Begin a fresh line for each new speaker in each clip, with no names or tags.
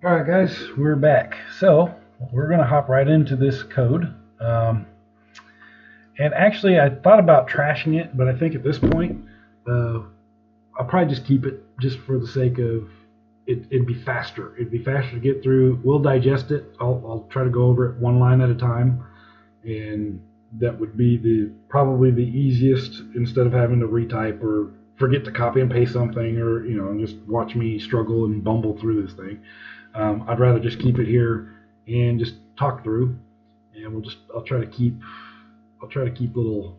All right, guys, we're back. So we're going to hop right into this code. And actually, I thought about trashing it, but I think at this point, uh, I'll probably just keep it just for the sake of it'd be faster. It'd be faster to get through. We'll digest it. I'll try to go over it one line at a time, and that would be the probably the easiest instead of having to retype or forget to copy and paste something or just watch me struggle and bumble through this thing. I'd rather just keep it here and just talk through, and I'll try to keep little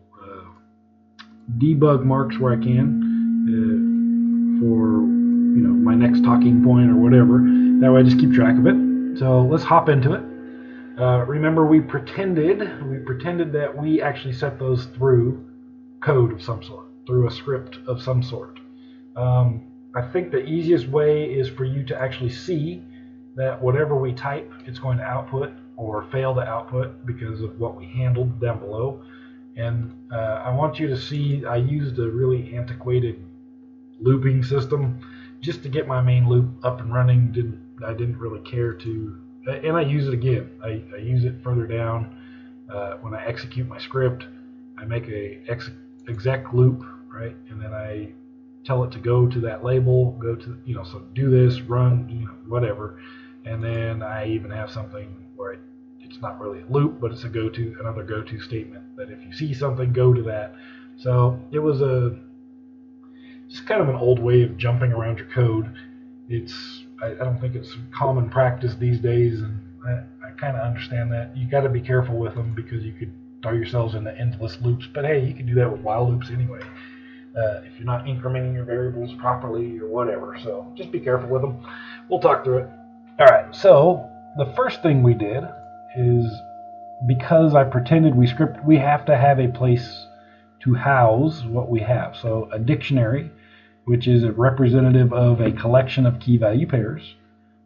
debug marks where I can for my next talking point or whatever. That way I just keep track of it. So let's hop into it. Remember, we pretended that we actually set those through code of some sort, through a script of some sort. I think the easiest way is for you to actually see that whatever we type, it's going to output or fail to output because of what we handled down below. And I want you to see I used a really antiquated looping system just to get my main loop up and running. I didn't really care to, and I use it again. I use it further down when I execute my script. I make a exec loop, right, and then I tell it to go to that label, go to so do this, run, whatever, and then I even have something where it's not really a loop, but it's another go-to statement that if you see something, go to that. So it was it's kind of an old way of jumping around your code. I don't think it's common practice these days, and I kind of understand that. You got to be careful with them because you could throw yourselves into endless loops. But hey, you can do that with while loops anyway. If you're not incrementing your variables properly or whatever. So just be careful with them. We'll talk through it. All right. So the first thing we did is because I pretended we have to have a place to house what we have. So a dictionary, which is a representative of a collection of key value pairs.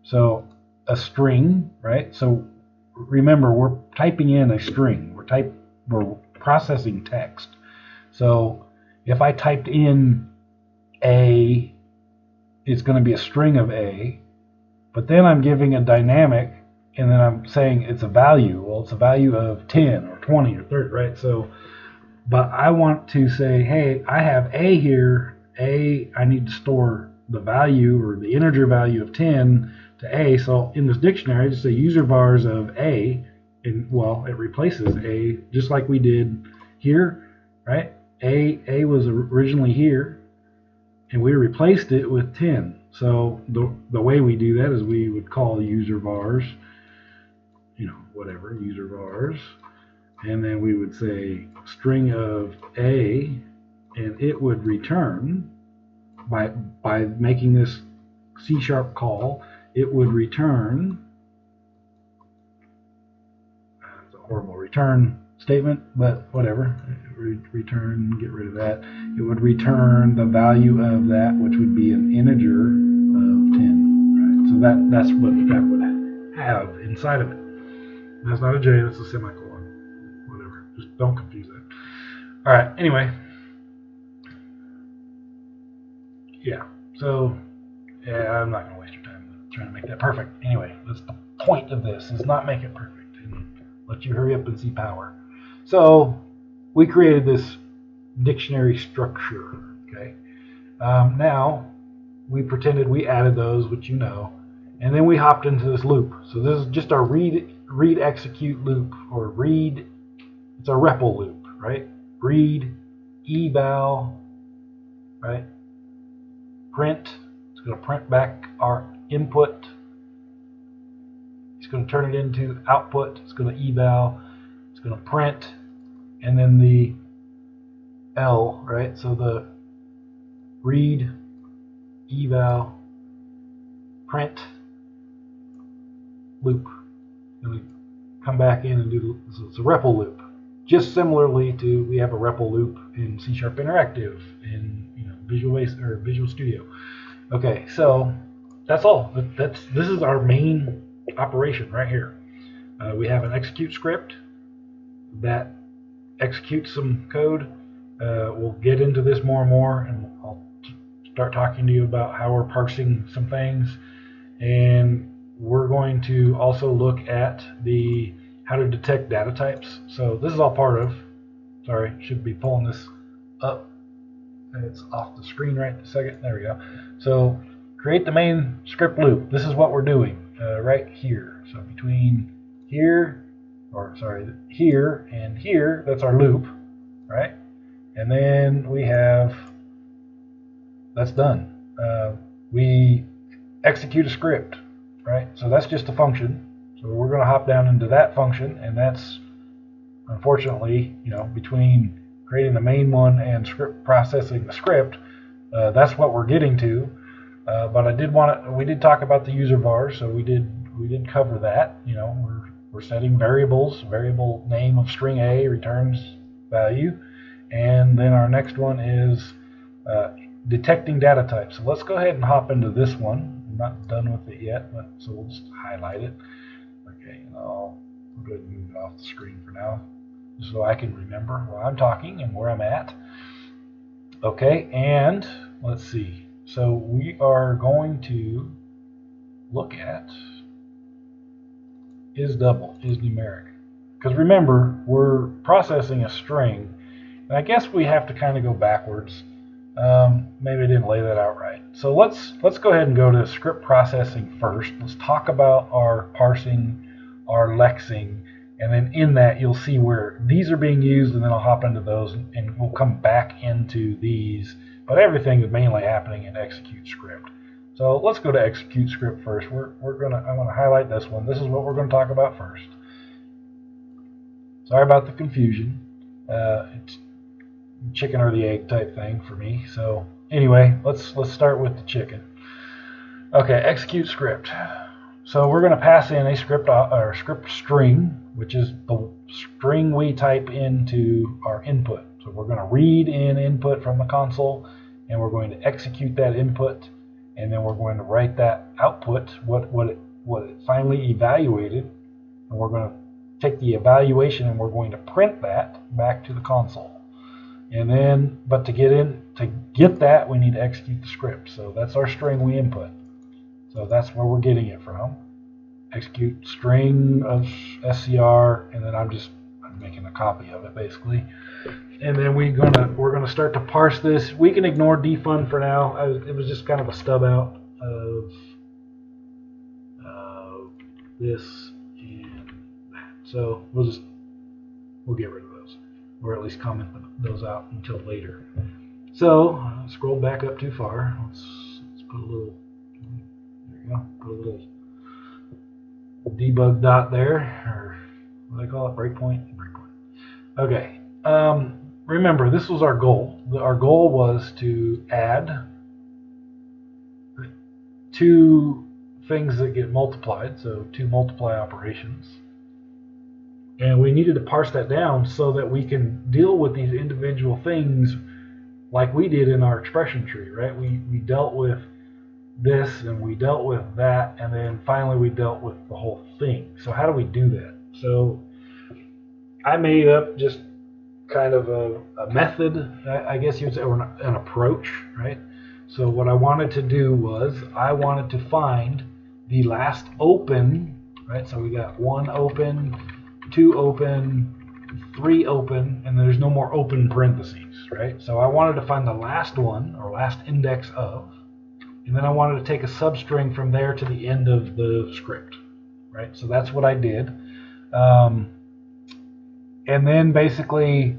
So a string, right? So remember, we're typing in a string. We're processing text. So if I typed in A, it's going to be a string of A, but then I'm giving a dynamic and then I'm saying it's a value. Well, it's a value of 10 or 20 or 30, right? So, but I want to say, hey, I have A here. I need to store the value or the integer value of 10 to A. So in this dictionary, I just say user vars of A, and well, it replaces A just like we did here, right? A was originally here, and we replaced it with 10. So the way we do that is we would call user vars, whatever, user vars, and then we would say string of A, and it would return by making this C# call, it would return. It's a horrible return statement, but whatever. Return, get rid of that. It would return the value of that, which would be an integer of 10. Right? So that's what that would have inside of it. That's not a J, that's a semicolon. Whatever. Just don't confuse that. All right. Anyway, yeah. So yeah, I'm not going to waste your time trying to make that perfect. Anyway, that's the point of this, is not make it perfect and let you hurry up and see power. So we created this dictionary structure. Okay. Now we pretended we added those, which and then we hopped into this loop. So this is just our read execute loop, or read. It's a REPL loop, right? Read eval, right? Print. It's going to print back our input. It's going to turn it into output. It's going to eval. It's going to print, and then the L, right? So the read, eval, print loop. Going to come back in and do, so it's a REPL loop. Just similarly to, we have a REPL loop in C# Interactive in Visual Studio. Okay, so that's all. This is our main operation right here. We have an execute script that executes some code. We'll get into this more and more, and I'll start talking to you about how we're parsing some things. And going to also look at the how to detect data types. So this is all part of, sorry, should be pulling this up. It's off the screen right this second. There we go. So create the main script loop. This is what we're doing right here. So between here, or sorry, here and here, that's our loop, right? And then we have, that's done. We execute a script, right? So that's just a function. So we're going to hop down into that function, and that's, unfortunately, between creating the main one and script processing the script, that's what we're getting to. But we did talk about the user var, so we did cover that. We're setting variables. Variable name of string A returns value, and then our next one is detecting data types. So let's go ahead and hop into this one. I'm not done with it yet, so we'll just highlight it. Okay, and I'll go ahead and move it off the screen for now, just so I can remember where I'm talking and where I'm at. Okay, and let's see. So we are going to look at is double, is numeric. Because remember, we're processing a string, and I guess we have to kind of go backwards. Maybe I didn't lay that out right. So let's go ahead and go to script processing first. Let's talk about our parsing, our lexing, and then in that you'll see where these are being used, and then I'll hop into those and we'll come back into these. But everything is mainly happening in execute script. So let's go to execute script first. I want to highlight this one. This is what we're going to talk about first. Sorry about the confusion. It's chicken or the egg type thing for me. So anyway, let's start with the chicken. Okay, execute script. So we're going to pass in a script string, which is the string we type into our input. So we're going to read in input from the console, and we're going to execute that input, and then we're going to write that output, what it finally evaluated, and we're going to take the evaluation and we're going to print that back to the console. And then, but to get that, we need to execute the script. So that's our string we input. So that's where we're getting it from. Execute string of scr, and then I'm making a copy of it basically. And then we're gonna start to parse this. We can ignore defun for now. It was just kind of a stub out of this and that. So we'll get rid of those, or at least comment those out until later. So scroll back up too far. Let's put a little. There you go. Put a little debug dot there, or what do I call it? Breakpoint. Okay. Remember, this was our goal. Our goal was to add two things that get multiplied, so two multiply operations. And we needed to parse that down so that we can deal with these individual things like we did in our expression tree, right? We dealt with this and we dealt with that, and then finally we dealt with the whole thing. So how do we do that? So I made up just kind of a method, I guess you would say, or an approach, right? So what I wanted to do was I wanted to find the last open, right? So we got 1 open, 2 open, 3 open, and there's no more open parentheses, right? So I wanted to find the last one, or last index of, and then I wanted to take a substring from there to the end of the script, right? So that's what I did. And then basically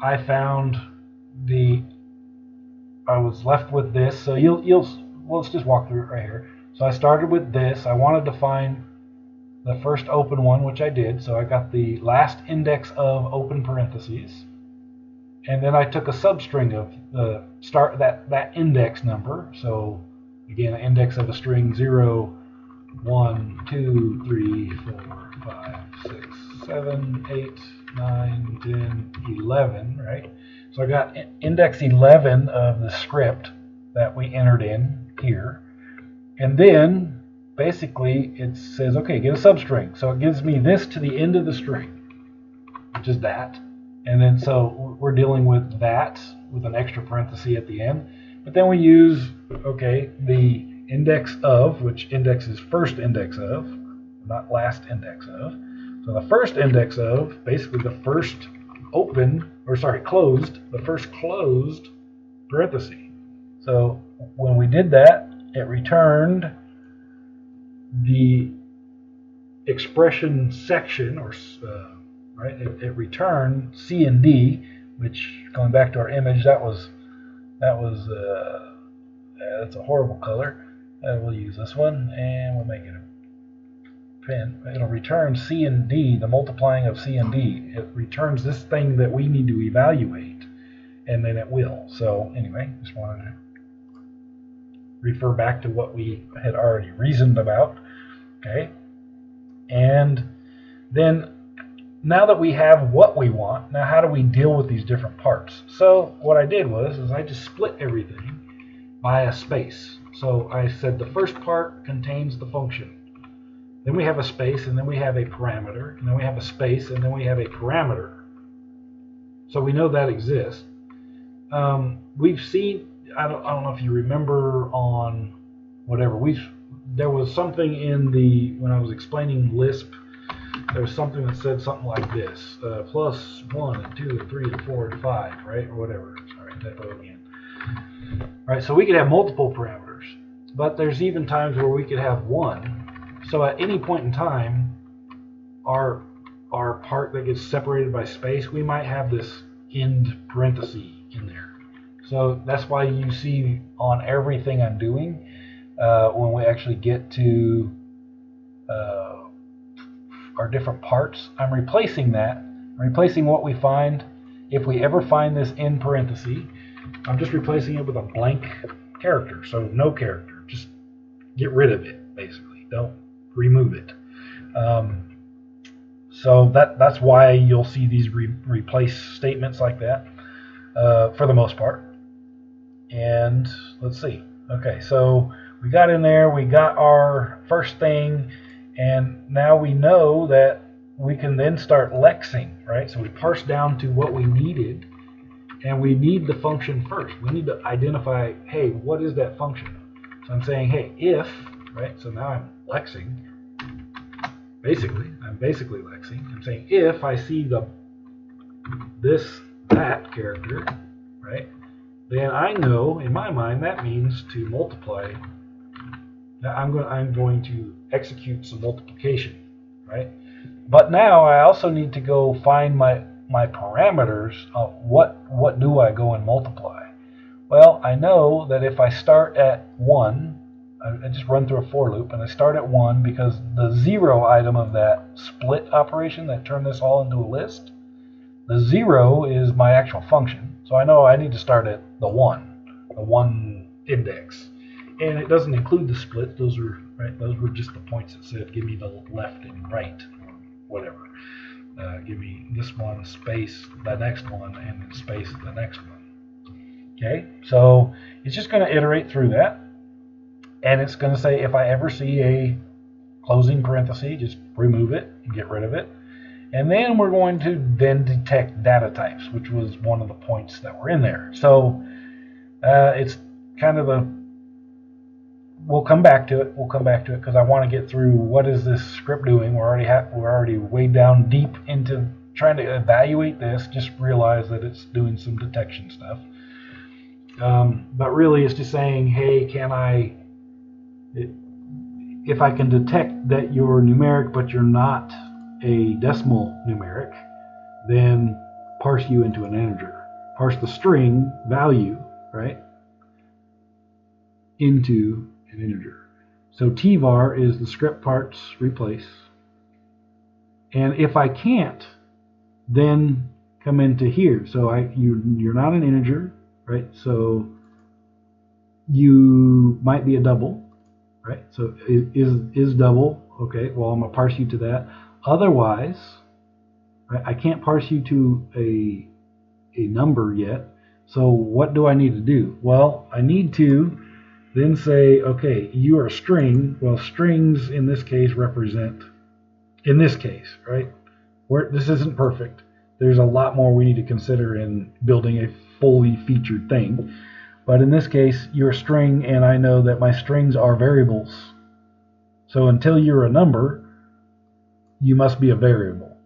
I was left with this. So let's just walk through it right here. So I started with this. I wanted to find the first open one, which I did. So I got the last index of open parentheses. And then I took a substring of the start that index number. So again, an index of a string 0, 1, 2, 3, 4, 5, 6, 7, 8, 9, 10, 11, right? So I got index 11 of the script that we entered in here. And then basically it says, okay, get a substring. So it gives me this to the end of the string, which is that. And then so we're dealing with that with an extra parenthesis at the end. But then we use, okay, the index of, which index is first index of, not last index of. So the first index of, basically the first closed, the first closed parenthesis. So when we did that, it returned the expression section, or right? It returned C and D, which, going back to our image, that's a horrible color. We'll use this one, and we'll make it a pin. It'll return C and D, the multiplying of C and D. It returns this thing that we need to evaluate, and then it will. So anyway, just wanted to refer back to what we had already reasoned about. Okay, and then now that we have what we want, now how do we deal with these different parts? So what I did was I just split everything by a space. So I said the first part contains the function. Then we have a space, and then we have a parameter, and then we have a space, and then we have a parameter. So we know that exists. We've seen, I don't know if you remember on whatever, there was something when I was explaining Lisp, there was something that said something like this, plus 1 and 2 and 3 and 4 and 5, right, or whatever. Sorry, typo again. All right, so we could have multiple parameters, but there's even times where we could have one. So at any point in time, our part that gets separated by space, we might have this end parenthesis in there. So that's why you see on everything I'm doing, when we actually get to our different parts, I'm replacing that. I'm replacing what we find. If we ever find this in parentheses, I'm just replacing it with a blank character. So no character. Just get rid of it, basically. Don't remove it. So that's why you'll see these replace statements like that for the most part. And let's see. Okay, so we got in there. We got our first thing. And now we know that we can then start lexing, right? So we parse down to what we needed, and we need the function first. We need to identify, hey, what is that function? So I'm saying, hey, if, right? So now I'm lexing. I'm basically lexing. I'm saying if I see that character, right? Then I know in my mind that means to multiply. I'm going to execute some multiplication, right? But now I also need to go find my parameters of what do I go and multiply. Well, I know that if I start at 1, I just run through a for loop, and I start at 1 because the 0 item of that split operation that turned this all into a list, the 0 is my actual function. So I know I need to start at the 1 index. And it doesn't include the splits. Those were just the points that said give me the left and right, or whatever. Give me this one, space the next one, and then space the next one. Okay, so it's just going to iterate through that, and it's going to say if I ever see a closing parenthesis, just remove it and get rid of it. And then we're going to then detect data types, which was one of the points that were in there. So it's kind of we'll come back to it because I want to get through what is this script doing. We're already way down deep into trying to evaluate this. Just realize that it's doing some detection stuff. But really it's just saying, hey, if I can detect that you're numeric but you're not a decimal numeric, then parse you into an integer. Parse the string value, right, into an integer. So tvar is the script parts replace. And if I can't, then come into here. So you're not an integer, right? So you might be a double, right? So is double, okay, well, I'm going to parse you to that. Otherwise, right, I can't parse you to a number yet. So what do I need to do? Well, I need to then say, okay, you are a string. Well, strings in this case represent, right? This isn't perfect. There's a lot more we need to consider in building a fully featured thing. But in this case, you're a string, and I know that my strings are variables. So until you're a number, you must be a variable,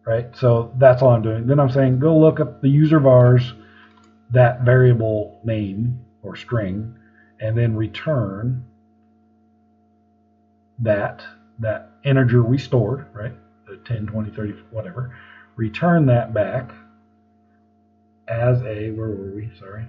right? So that's all I'm doing. Then I'm saying go look up the user vars, that variable name or string, and then return that integer we stored, right? The 10, 20, 30, whatever. Return that back as a, where were we? Sorry,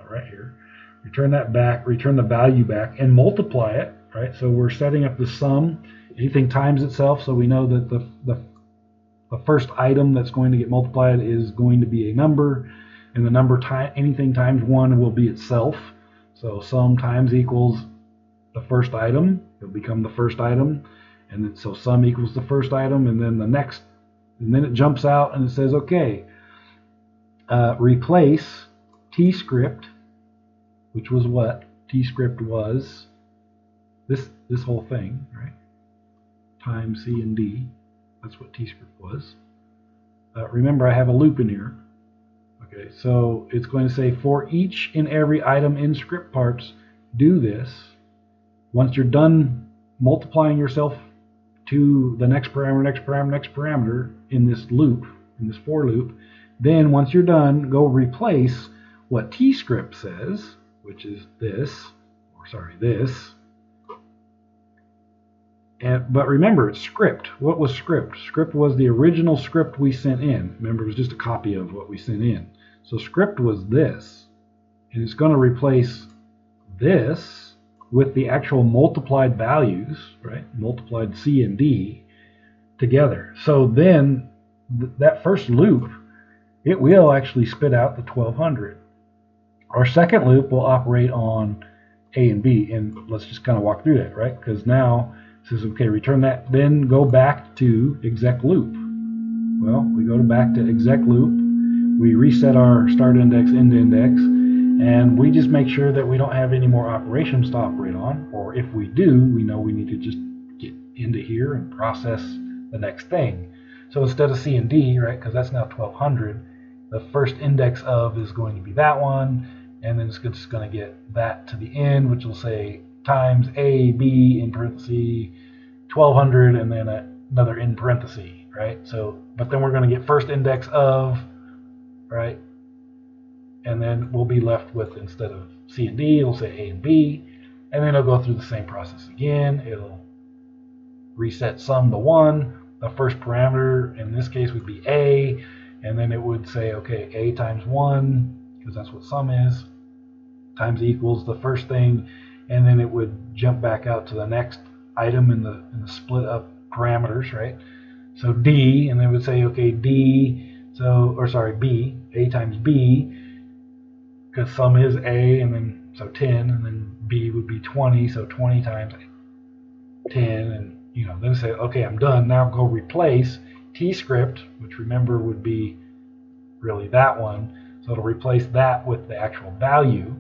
right here. Return that back, return the value back, and multiply it, right? So we're setting up the sum. Anything times itself, so we know that the first item that's going to get multiplied is going to be a number, and the number anything times 1 will be itself. So sum times equals the first item. It'll become the first item, and then so sum equals the first item, and then the next, and then it jumps out and it says, okay, replace tscript, which was what tscript was, this whole thing, right? Times C and D. That's what tscript was. Remember, I have a loop in here. Okay, so it's going to say for each and every item in script parts, do this. Once you're done multiplying yourself to the next parameter, next parameter, next parameter in this loop, in this for loop, then once you're done, go replace what tscript says, which is this, or sorry, this. But remember, it's script. What was script? Script was the original script we sent in. Remember, it was just a copy of what we sent in. So script was this, and it's going to replace this with the actual multiplied values, right? Multiplied C and D together. So then that first loop, it will actually spit out the 1200. Our second loop will operate on A and B, and let's just kind of walk through that, right? Because now it says, okay, return that, then go back to exec loop. Well, we go back to exec loop, we reset our start index, end index, and we just make sure that we don't have any more operations to operate on, or if we do, we know we need to just get into here and process the next thing. So instead of C and D, right, because that's now 1200, the first index of is going to be that one, and then it's just going to get that to the end, which will say times A, B in parentheses, 1200, and then another in parentheses, right? So, but then we're going to get first index of, right? And then we'll be left with, instead of C and D, it'll say A and B, and then it'll go through the same process again. It'll reset sum to 1. The first parameter in this case would be A, and then it would say, okay, A times 1, because that's what sum is, times equals the first thing, and then it would jump back out to the next item in the split up parameters, right? So D, and then it would say, okay, D, so, or sorry, B, A times B, because sum is A, and then, so 10, and then B would be 20, so 20 times 10, and, you know, then say, okay, I'm done, now go replace tscript, which remember would be really that one, so it'll replace that with the actual value,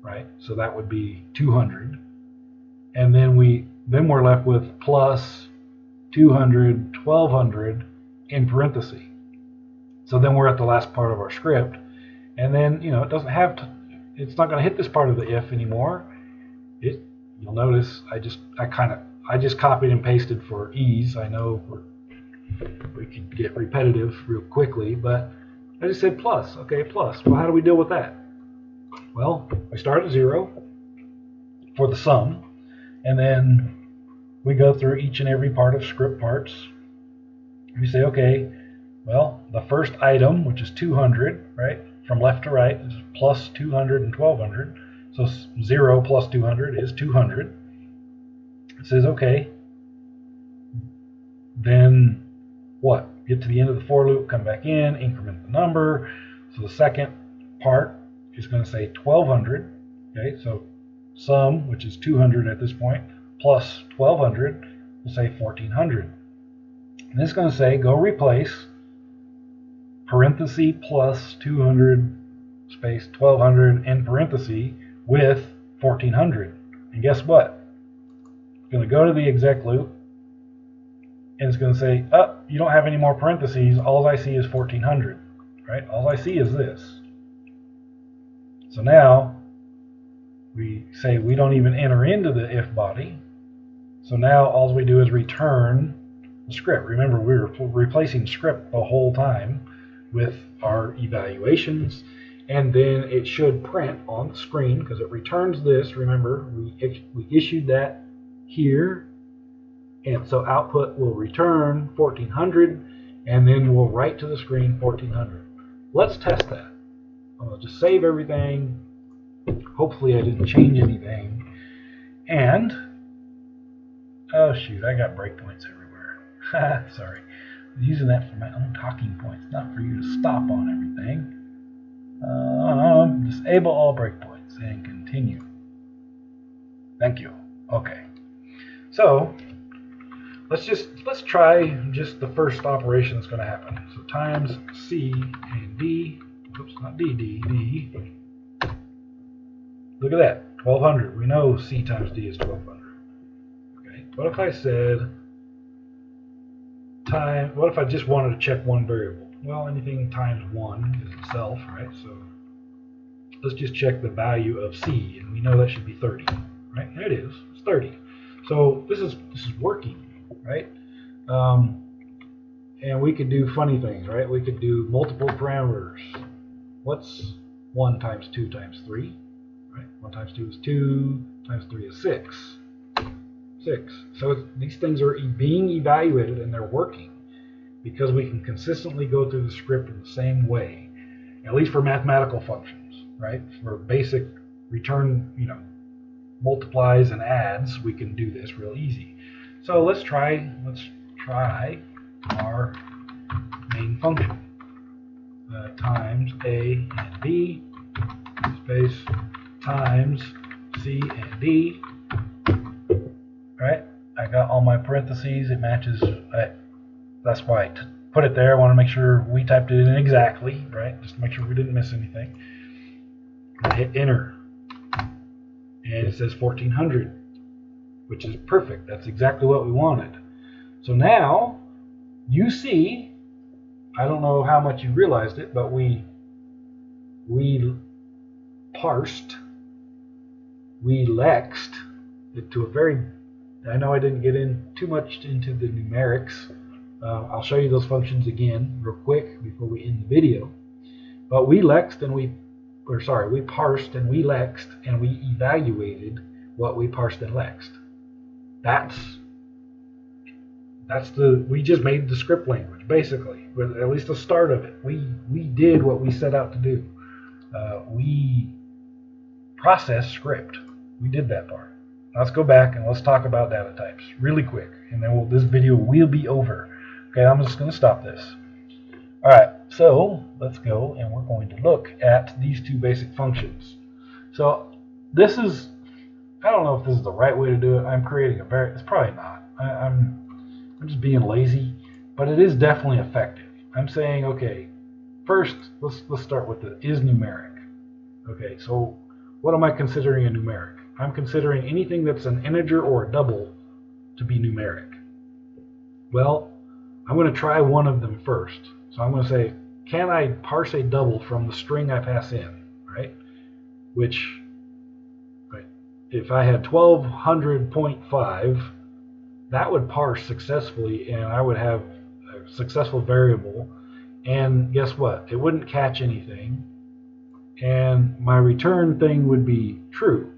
right? So that would be 200, and then we're left with plus 200, 1200 in parentheses. So then we're at the last part of our script, and then, you know, it doesn't have to, it's not going to hit this part of the if anymore. You'll notice I just copied and pasted for ease. I know we could get repetitive real quickly, but I just said plus. Okay, plus. Well, how do we deal with that? Well, we start at 0 for the sum, and then we go through each and every part of script parts. We say, okay, well, the first item, which is 200, right, from left to right, is plus 200 and 1200. So 0 plus 200 is 200. It says, okay, then what? Get to the end of the for loop, come back in, increment the number. So the second part is going to say 1200. Okay, so sum, which is 200 at this point, plus 1200 will say 1400. And it's going to say go replace parenthesis plus 200 space 1200 in parenthesis with 1400. And guess what? It's going to go to the exec loop, and it's going to say, oh, you don't have any more parentheses. All I see is 1400, right? All I see is this. So now We say we don't even enter into the if body. So now all we do is return the script. Remember, we were replacing script the whole time with our evaluations, and then it should print on the screen because it returns this. Remember, we issued that here, and so output will return 1400, and then we'll write to the screen 1400. Let's test that. I'm going to just save everything. Hopefully I didn't change anything. And, oh shoot, I got breakpoints everywhere. Sorry. I'm using that for my own talking points, not for you to stop on everything. Disable all breakpoints and continue. Thank you. Okay. So, let's try just the first operation that's going to happen. So times C and D. Oops, not D, D, D. Look at that, 1200. We know C times D is 1200. Okay. What if I said what if I just wanted to check one variable? Well, anything times 1 is itself, right? So let's just check the value of C, and we know that should be 30, right? There it is. It's 30. So this is working, right? And we could do funny things, right? We could do multiple parameters. What's 1 times 2 times 3? Right? 1 times 2 is 2, times 3 is 6. 6. So these things are being evaluated and they're working because we can consistently go through the script in the same way, at least for mathematical functions, right? For basic return, multiplies and adds, we can do this real easy. So let's try our main function. Times A and B space times C and D. Right? I got all my parentheses. It matches. That's why I put it there. I want to make sure we typed it in exactly, right? Just to make sure we didn't miss anything. I hit enter. And it says 1400, which is perfect. That's exactly what we wanted. So now you see, I don't know how much you realized it, but we parsed, we lexed it to a very, I know I didn't get in too much into the numerics. I'll show you those functions again real quick before we end the video. But we parsed and we lexed and we evaluated what we parsed and lexed. We just made the script language, basically, with at least the start of it. We did what we set out to do. We processed script. We did that part. Let's go back and let's talk about data types really quick, and then this video will be over. Okay, I'm just going to stop this. All right, so let's go and we're going to look at these two basic functions. So this is, I don't know if this is the right way to do it. I'm creating it's probably not. I'm just being lazy, but it is definitely effective. I'm saying, okay, first let's start with the is numeric. Okay, so what am I considering a numeric? I'm considering anything that's an integer or a double to be numeric. Well, I'm going to try one of them first. So I'm going to say, can I parse a double from the string I pass in, right? Which, right, if I had 1200.5, that would parse successfully, and I would have a successful variable. And guess what? It wouldn't catch anything, and my return thing would be true.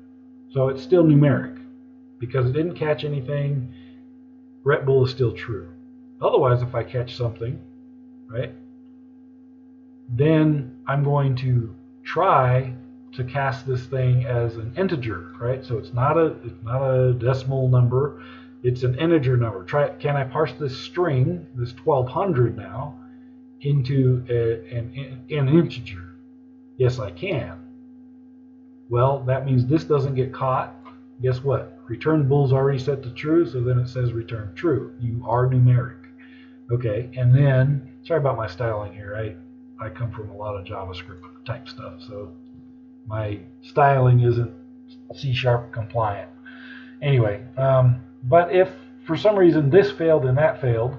So it's still numeric. Because it didn't catch anything, Red Bull is still true. Otherwise, if I catch something, right, then I'm going to try to cast this thing as an integer, right? So it's not a decimal number, it's an integer number. Can I parse this string, this 1200 now, into an integer? Yes, I can. Well, that means this doesn't get caught. Guess what? Return bool's already set to true, so then it says return true. You are numeric. Okay, and then, sorry about my styling here. I come from a lot of JavaScript type stuff, so my styling isn't C# compliant. Anyway, but if for some reason this failed and that failed,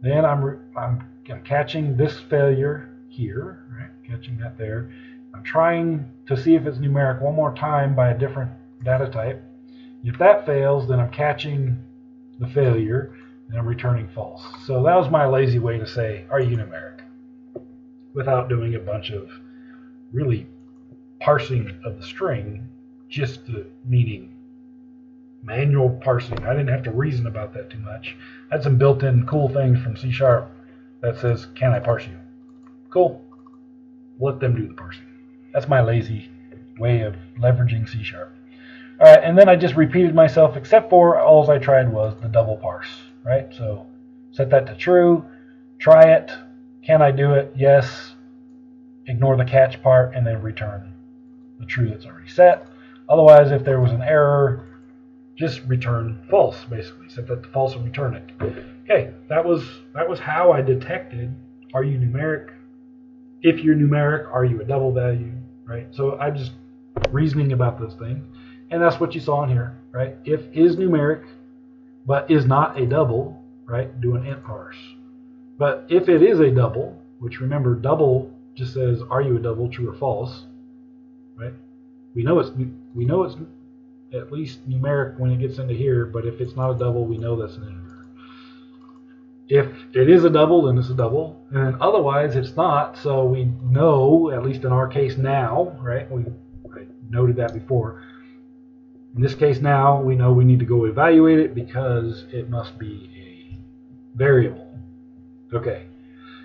then I'm catching this failure here, right? Catching that there. I'm trying to see if it's numeric one more time by a different data type. If that fails, then I'm catching the failure and I'm returning false. So that was my lazy way to say, are you numeric? Without doing a bunch of really parsing of the string, just the meaning manual parsing. I didn't have to reason about that too much. I had some built-in cool things from C# that says, can I parse you? Cool. Let them do the parsing. That's my lazy way of leveraging C#. All right, and then I just repeated myself, except for all I tried was the double parse, right? So set that to true, try it. Can I do it? Yes. Ignore the catch part and then return the true that's already set. Otherwise, if there was an error, just return false, basically. Set that to false and return it. Okay, that was how I detected, are you numeric? If you're numeric, are you a double value, right? So I'm just reasoning about this thing. And that's what you saw in here, right? If is numeric, but is not a double, right? Do an int parse. But if it is a double, which remember, double just says, are you a double, true or false, right? We know it's at least numeric when it gets into here, but if it's not a double, we know that's an integer. If it is a double, then it's a double, and otherwise it's not. So we know, at least in our case now, right? I noted that before. In this case now, we know we need to go evaluate it because it must be a variable. Okay.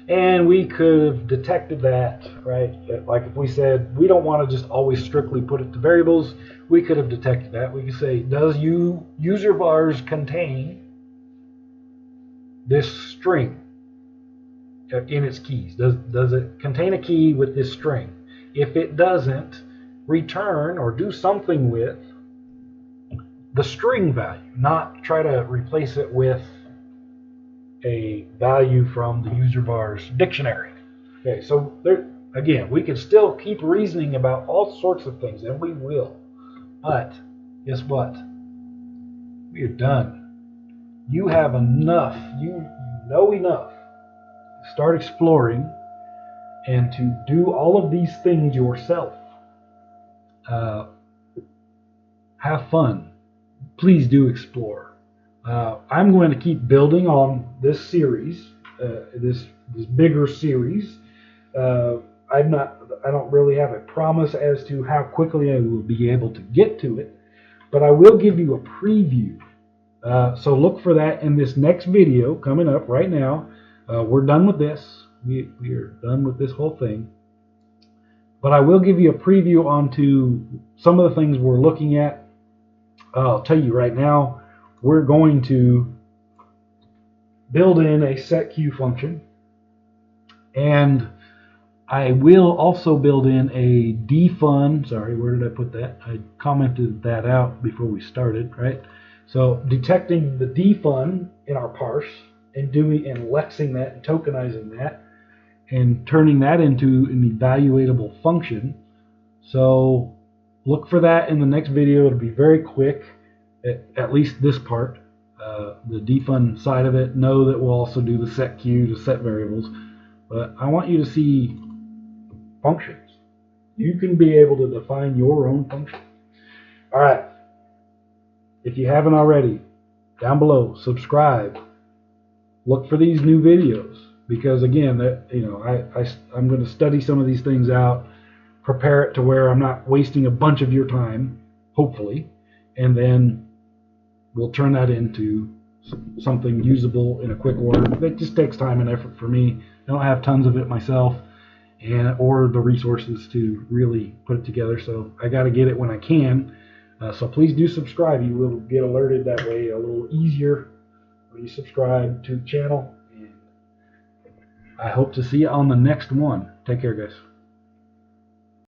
And we could have detected that, right? Like if we said we don't want to just always strictly put it to variables, we could have detected that. We could say, does user vars contain this string in its keys? Does it contain a key with this string? If it doesn't, return or do something with the string value, not try to replace it with a value from the user vars dictionary. Okay, so there again, we can still keep reasoning about all sorts of things, and we will. But guess what? We are done. You have enough. You know enough to start exploring and to do all of these things yourself. Have fun. Please do explore. I'm going to keep building on this series, this bigger series. I don't really have a promise as to how quickly I will be able to get to it, but I will give you a preview. So look for that in this next video coming up right now. We're done with this. We are done with this whole thing. But I will give you a preview onto some of the things we're looking at. I'll tell you right now, we're going to build in a setQ function, and I will also build in a defun. Sorry, where did I put that? I commented that out before we started, right? So detecting the defun in our parse and lexing that and tokenizing that and turning that into an evaluatable function. So look for that in the next video. It'll be very quick, at least this part. The defun side of it. Know that we'll also do the setQ to set variables. But I want you to see functions. You can be able to define your own function. All right. If you haven't already, down below, subscribe. Look for these new videos because again, I'm going to study some of these things out, prepare it to where I'm not wasting a bunch of your time, hopefully, and then we'll turn that into something usable in a quick order. That just takes time and effort for me. I don't have tons of it myself, or the resources to really put it together. So I got to get it when I can. So please do subscribe. You will get alerted that way a little easier when you subscribe to the channel. And I hope to see you on the next one. Take care, guys.